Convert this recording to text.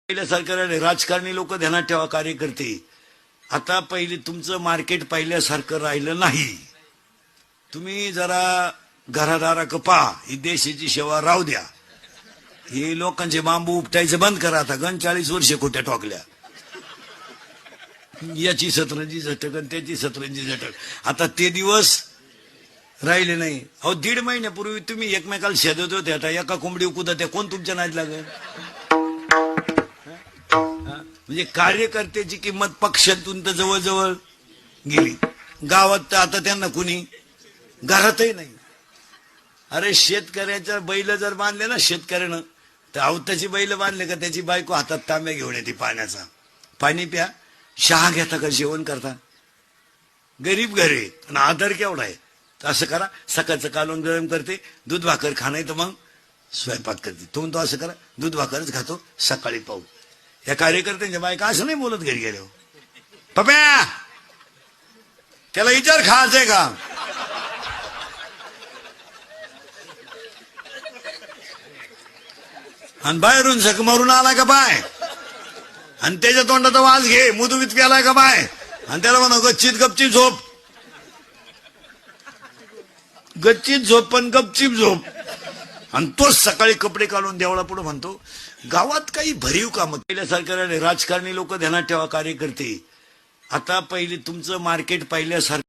पहिल्यासारखं राजकारणी लोक ध्यानात ठेवा, कार्यकर्ते आता पहिले तुमचं मार्केट पहिल्यासारखं राहिलं नाही. तुम्ही जरा घरादारा पहा, ही देशाची सेवा राहू द्या. हे लोकांचे बांबू उपटायचं बंद करा. आता 40 वर्ष खोट्या टोकल्या, याची सतरंजी झटक आणि त्याची सतरंजी झटक. आता ते दिवस राहिले नाही. अहो 1.5 महिन्यापूर्वी तुम्ही एकमेकाला शेदत होते, आता एका कोंबडी कुदत आहे, कोण तुमच्या नाद लागेल? म्हणजे कार्यकर्त्याची किंमत पक्षातून तर जवळजवळ गेली. गावात तर आता त्यांना कुणी घरातही नाही. अरे शेतकऱ्याच्या बैल जर बांधले ना शेतकऱ्यानं, तर अवताची बैल बांधले का त्याची बायको हातात तांब्या घेऊन येते पाण्याचा. पाणी प्या, चहा घेता का जेवण करता? गरीब घरे आणि आदर केवढा आहे. तर असं करा, सकाळचं कालवण गरम करते, दूध भाकर खाणं तर मग स्वयंपाक करते. तो असं करा, दूध भाकरच खातो, सकाळी पाहू. या कार्यकर्त्यांच्या बायका असं नाही बोलत घरी गेलो. पप्या त्याला विचार खायचंय का? आणि बाहेरून झक मारून आला का बाय, आणि त्याच्या तोंडाचा वास घे, मुदुवीत प्यालाय का बाय, आणि त्याला म्हणा गच्चीत गपचीप झोप. गच्चीत झोप पण गपचीप झोप. आणि तोच सकाळी कपडे काढून देवळा पुढे म्हणतो. गावात काही भरीव काम पहिल्यासारखं राजकारणी लोक ध्यानात ठेवा, कार्यकर्ते आता पहिले तुमचं मार्केट पहिल्यासारखं